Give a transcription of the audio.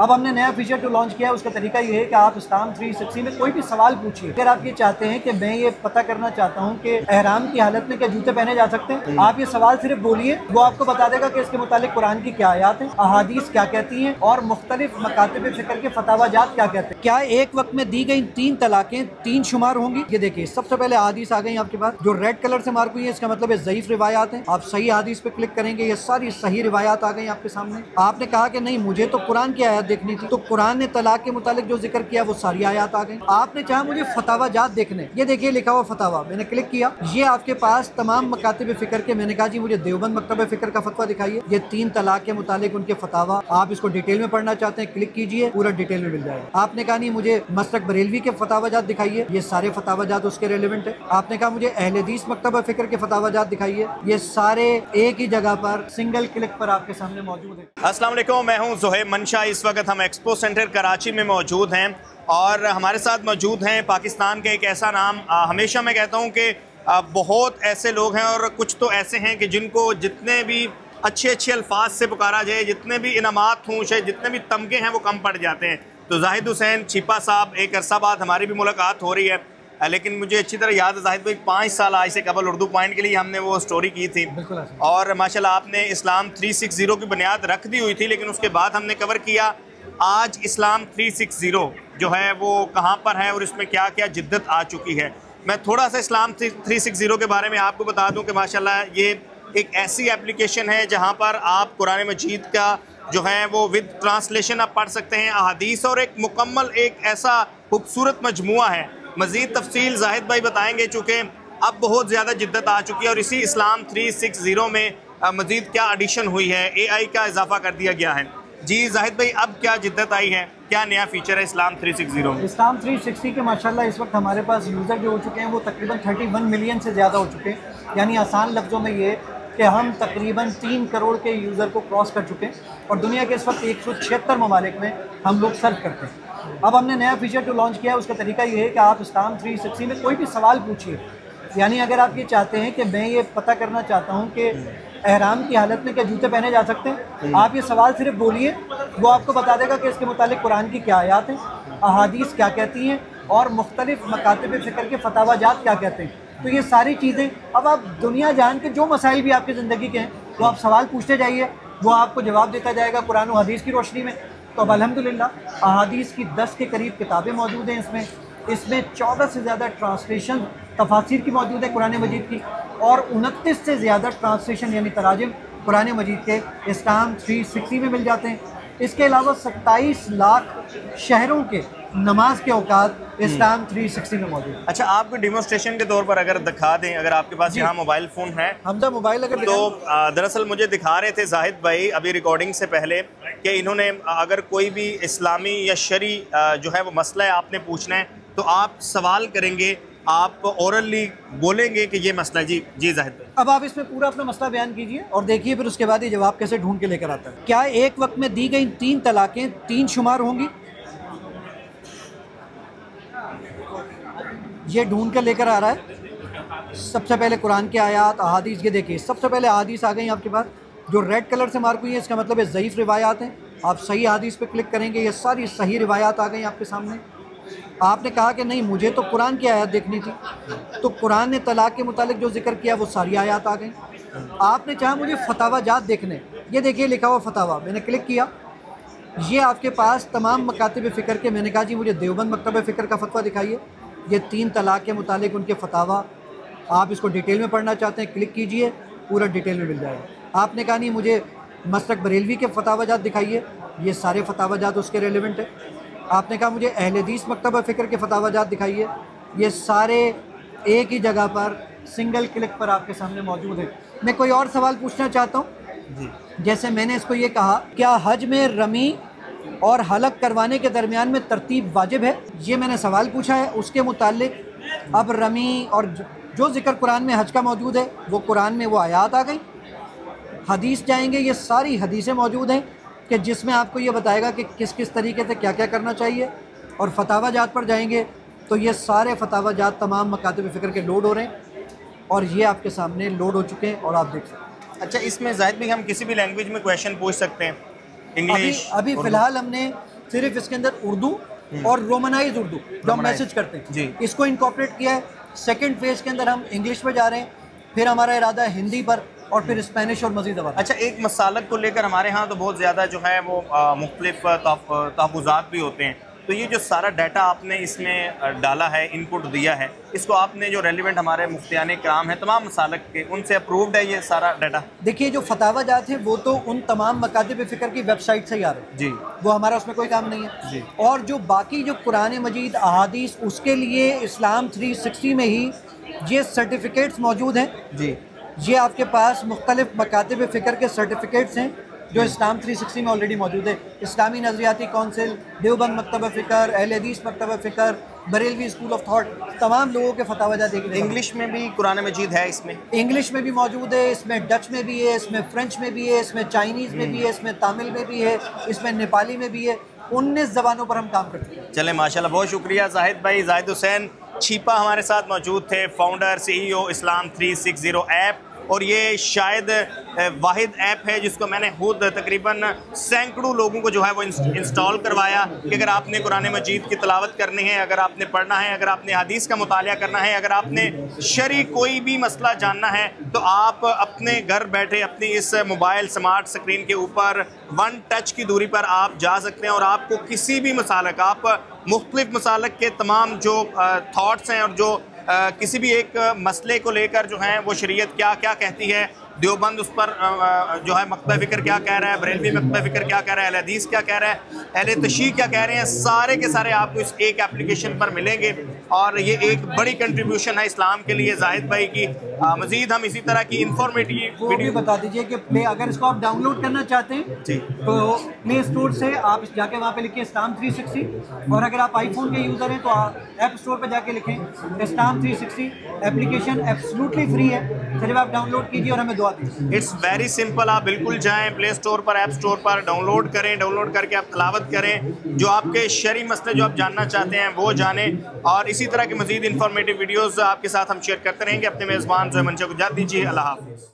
अब हमने नया फीचर जो लॉन्च किया है उसका तरीका ये है कि आप इस्लाम 360 में कोई भी सवाल पूछिए। अगर आप ये चाहते हैं कि मैं ये पता करना चाहता हूँ कि एहराम की हालत में क्या जूते पहने जा सकते हैं, आप ये सवाल सिर्फ बोलिए, वो आपको बता देगा कि इसके मुतालिक कुरान की क्या आयत है, अहादीस क्या कहती हैं और मुख्तलिफ मकातिब फिक्र के फतावाजात क्या कहते हैं। क्या एक वक्त में दी गई 3 तलाकें 3 शुमार होंगी? ये देखिए, सबसे पहले अहादीस आ गई आपके पास जो रेड कलर से मार्क हुई है, इसका मतलब है ज़ईफ रिवायात है। आप सही अहादीस पे क्लिक करेंगे, ये सारी सही रिवायात आ गई आपके सामने। आपने कहा कि नहीं मुझे तो कुरान की आयत देखनी थी, तो कुरान ने तलाक के मुतालिक जो जिक्र किया वो सारी आयत आ गई। आपने चाहा मुझे फतावाजात देखने, ये देखिए लिखा हुआ फतावा, मैंने क्लिक किया, ये आपके पास तमाम मकातिब फिक्र के, मैंने कहा जी मुझे देवबंद मकतब फिक्र का फतवा दिखाइए, ये 3 तलाक के मुतालिक उनके फतावा, आप इसको डिटेल में पढ़ना चाहते हैं क्लिक कीजिए, पूरा डिटेल में मिल जाएगा। आपने कहा नहीं मुझे मसलक बरेलवी के फतावाजात दिखाइए, ये सारे फतावाजात उसके रेलेवेंट है। आपने कहा मुझे अहले हदीस मकतब फिक्र के फतावाजात दिखाइए, ये सारे एक ही जगह पर सिंगल क्लिक पर आपके सामने मौजूद है। अस्सलाम वालेकुम, मैं हूं ज़ुहैब मंशा। इस वक्त हम एक्सपो सेंटर कराची में मौजूद हैं और हमारे साथ मौजूद हैं पाकिस्तान के एक ऐसा नाम, हमेशा मैं कहता हूं कि बहुत ऐसे लोग हैं और कुछ तो ऐसे हैं कि जिनको जितने भी अच्छे अच्छे अल्फाज से पुकारा जाए, जितने भी इनामात हों, शायद जितने भी तमगे हैं वो कम पड़ जाते हैं। तो जाहिद हुसैन छिपा साहब, एक अरसा बाद हमारी भी मुलाकात हो रही है, लेकिन मुझे अच्छी तरह याद है जाहिद भाई 5 साल आज से कबल उर्दू पॉइंट के लिए हमने वो स्टोरी की थी और माशाल्लाह आपने इस्लाम 360 की बुनियाद रख दी हुई थी, लेकिन उसके बाद हमने कवर किया आज इस्लाम 360 जो है वो कहाँ पर है और इसमें क्या क्या जिद्दत आ चुकी है। मैं थोड़ा सा इस्लाम 360 के बारे में आपको बता दूं कि माशाल्लाह ये एक ऐसी एप्लीकेशन है जहाँ पर आप कुरान मजीद का जो है वो विद ट्रांसलेशन आप पढ़ सकते हैं, अहादीस और एक मुकम्मल एक ऐसा खूबसूरत मजमुआ है। मज़ीद तफसील जाहिद भाई बताएंगे चूँकि अब बहुत ज़्यादा जिद्दत आ चुकी है और इसी इस्लाम 360 में मज़ीद क्या एडिशन हुई है, AI का इजाफा कर दिया गया है। जी जाहिद भाई, अब क्या जिद्दत आई है, क्या नया फीचर है इस्लाम 360 में? इस्लाम 360 के माशाल्लाह इस वक्त हमारे पास यूज़र जो हो चुके हैं वो तकरीबन 31 मिलियन से ज़्यादा हो चुके हैं। यानी आसान लफ्ज़ों में ये कि हम तकरीबन 3 करोड़ के यूज़र को क्रॉस कर चुके हैं और दुनिया के इस वक्त 176 ममालिक में हम लोग सर्व करते हैं। अब हमने नया फीचर जो लॉन्च किया है उसका तरीका ये है कि आप इस्लाम 360 में कोई भी सवाल पूछिए। यानी अगर आप ये चाहते हैं कि मैं ये पता करना चाहता हूँ कि एहराम की हालत में क्या जूते पहने जा सकते हैं, आप ये सवाल सिर्फ बोलिए, वो आपको बता देगा कि इसके मुतालिक कुरान की क्या आयत है, अहादीस क्या कहती हैं और मुख्तलिफ मकातिब फिक्र के फतावाजात क्या कहते हैं। तो ये सारी चीज़ें अब आप दुनिया जान के जो मसाइल भी आपकी ज़िंदगी के हैं वो आप सवाल पूछते जाइए, वो आपको जवाब देता जाएगा कुरान और हदीस की रोशनी में। तो अब अल्हम्दुलिल्लाह अहादीस की 10 के करीब किताबें मौजूद हैं इसमें 14 से ज़्यादा ट्रांसलेशन तफासिर की मौजूद है कुरान मजीद की और 29 से ज़्यादा ट्रांसलेशन यानी तराजिम कुरान मजीद के इस्लाम 360 में मिल जाते हैं। इसके अलावा 27 लाख शहरों के नमाज के औकात इस्लाम 360 में मौजूद है। अच्छा, आपको डेमोस्ट्रेशन के तौर पर अगर दिखा दें, अगर आपके पास यहाँ मोबाइल फ़ोन है, हमदा मोबाइल अगर तो दरअसल मुझे दिखा रहे थे जाहिद भाई अभी रिकॉर्डिंग से पहले कि इन्होंने अगर कोई भी इस्लामी या शरी जो है वो मसला है आपने पूछना है तो आप सवाल करेंगे, आप ओरली बोलेंगे कि ये मसला। जी जाहिद भाई, अब आप इसमें पूरा अपना मसला बयान कीजिए और देखिए फिर उसके बाद ये जवाब कैसे ढूंढ के लेकर आता है। क्या एक वक्त में दी गई 3 तलाकें 3 शुमार होंगी? ये ढूंढ कर लेकर आ रहा है। सबसे पहले कुरान के आयात, अहादीस, ये देखिए सबसे पहले अहादीस आ गई आपके पास जो रेड कलर से मार्क हुई है, इसका मतलब है ज़ईफ रिवायात हैं। आप सही अहादीस पे क्लिक करेंगे, ये सारी सही रिवायात आ गई आपके सामने। आपने कहा कि नहीं मुझे तो कुरान की आयत देखनी थी, तो कुरान ने तलाक के मुतालिक जो जिक्र किया वो सारी आयत आ गई। आपने चाहा मुझे फतावाजात देखने, ये देखिए लिखा हुआ फतावा, मैंने क्लिक किया, ये आपके पास तमाम मकातिब फ़िक्र के, मैंने कहा जी मुझे देवबंद मकतब फ़िक्र का फतवा दिखाइए, ये 3 तलाक के मुतालिक उनके फतावा, आप इसको डिटेल में पढ़ना चाहते हैं क्लिक कीजिए, पूरा डिटेल में मिल जाएगा। आपने कहा नहीं मुझे मसलक बरेलवी के फतावाजात दिखाइए, ये सारे फतावाजात उसके रेलेवेंट है। आपने कहा मुझे अहले हदीस मकतब फ़िक्र के फतावाजात दिखाइए, ये सारे एक ही जगह पर सिंगल क्लिक पर आपके सामने मौजूद है। मैं कोई और सवाल पूछना चाहता हूँ, जैसे मैंने इसको ये कहा क्या हज में रमी और हलक करवाने के दरमियान में तरतीब वाजिब है, ये मैंने सवाल पूछा है। उसके मुतालिक अब रमी और जो जिक्र कुरान में हज का मौजूद है वो कुरान में वो आयत आ गई। हदीस जाएंगे, ये सारी हदीसें मौजूद हैं कि जिसमें आपको ये बताएगा कि किस किस तरीके से क्या क्या करना चाहिए। और फतावाजात पर जाएंगे तो ये सारे फतावाजात तमाम मकातिब फ़िक्र के लोड हो रहे हैं और ये आपके सामने लोड हो चुके हैं और आप देख सकते हैं। अच्छा, इसमें जाहिद भाई हम किसी भी लैंग्वेज में क्वेश्चन पूछ सकते हैं? इंग्लिश। अभी फ़िलहाल हमने सिर्फ इसके अंदर उर्दू और रोमनाइज उर्दू जो हम मैसेज करते हैं जी, इसको इनकॉर्पोरेट किया है। सेकंड फेज़ के अंदर हम इंग्लिश पे जा रहे हैं, फिर हमारा इरादा है हिंदी पर, और फिर स्पेनिश और मज़ीद ज़बान। अच्छा, एक मसालक को लेकर हमारे यहाँ तो बहुत ज़्यादा जो है वो मुख्तलिफ तहफ़्फ़ुज़ात भी होते हैं, तो ये जो सारा डाटा आपने इसमें डाला है, इनपुट दिया है, इसको आपने जो रेलिवेंट हमारे मुफ्तियाने कराम हैं तमाम मसालक के, उनसे अप्रूव्ड है ये सारा डाटा? देखिए, जो फतावा जात है वो तो उन तमाम मकातिब फ़िक्र की वेबसाइट से ही आ रहे हैं जी, वो हमारा उसमें कोई काम नहीं है जी। और जो बाकी जो कुरान मजीद अहादीस, उसके लिए इस्लाम 360 में ही ये सर्टिफिकेट्स मौजूद हैं जी। ये आपके पास मुख्तलिफ मकातिब फ़िक्र के सर्टिफिकेट्स हैं जो इस्लाम 360 में ऑलरेडी मौजूद है। इस्लामी नज़रियाती कौंसिल, देवबंद मकतब फ़िक्र, अहले हदीस मकतब फ़िक्र, बरेलवी स्कूल ऑफ थॉट, तमाम लोगों के फतावा देखेंगे। इंग्लिश में भी कुरान मजीद है इसमें? इंग्लिश में भी मौजूद है, इसमें डच में भी है, इसमें फ्रेंच में भी है, इसमें चाइनीज़ में भी है, इसमें तमिल में भी है, इसमें नेपाली में भी है। 19 ज़बानों पर हम काम करते हैं। चले माशाल्लाह, बहुत शुक्रिया जाहिद भाई। जाहिद हुसैन छीपा हमारे साथ मौजूद थे, फाउंडर CEO इस्लाम 360 ऐप, और ये शायद वाहिद ऐप है जिसको मैंने खुद तकरीबन सैकड़ों लोगों को जो है वो इंस्टॉल करवाया कि अगर आपने कुरान मजीद की तिलावत करनी है, अगर आपने पढ़ना है, अगर आपने हदीस का मुतालिया करना है, अगर आपने शरई कोई भी मसला जानना है, तो आप अपने घर बैठे अपनी इस मोबाइल स्मार्ट स्क्रीन के ऊपर 1 टच की दूरी पर आप जा सकते हैं और आपको किसी भी मसालक, आप मुख्तलिफ मसालक के तमाम जो थाट्स हैं और जो किसी भी एक मसले को लेकर जो है वो शरीयत क्या क्या कहती है, देवबंद उस पर जो है मकतब फ़िक्र क्या कह रहा है, बरेलवी मकतब फ़िक्र क्या कह रहा है, अहले हदीस क्या कह रहा है, अहले तशरीह क्या कह रहे हैं, सारे के सारे आपको इस एक एप्लीकेशन पर मिलेंगे। और ये एक बड़ी कंट्रीब्यूशन है इस्लाम के लिए जाहिद भाई की। मज़ीद हम इसी तरह की इंफॉर्मेटिव वीडियो बता दीजिए कि प्ले, अगर इसको आप डाउनलोड करना चाहते हैं जी, तो प्ले स्टोर से आप जाके वहाँ पे लिखिए इस्लाम 360, और अगर आप आईफोन के यूज़र हैं तो ऐप स्टोर पे जाके लिखें इस्लाम 360। एप्लीकेशन एब्सोल्युटली फ्री है, सिर्फ आप डाउनलोड कीजिए और हमें दुआ दीजिए। It's very simple. आप बिल्कुल जाएं प्ले स्टोर पर, ऐप स्टोर पर डाउनलोड करें, डाउनलोड करके आप तिलावत करें, जो आपके शरई मसले जो आप जानना चाहते हैं वो जानें, और इसी तरह के मज़ीद इंफॉर्मेटिव वीडियोज़ आपके साथ हम शेयर करते रहेंगे। अपने मेज़बान जो है मंशा को इजाज़त दीजिए। अल्लाह हाफ़िज़।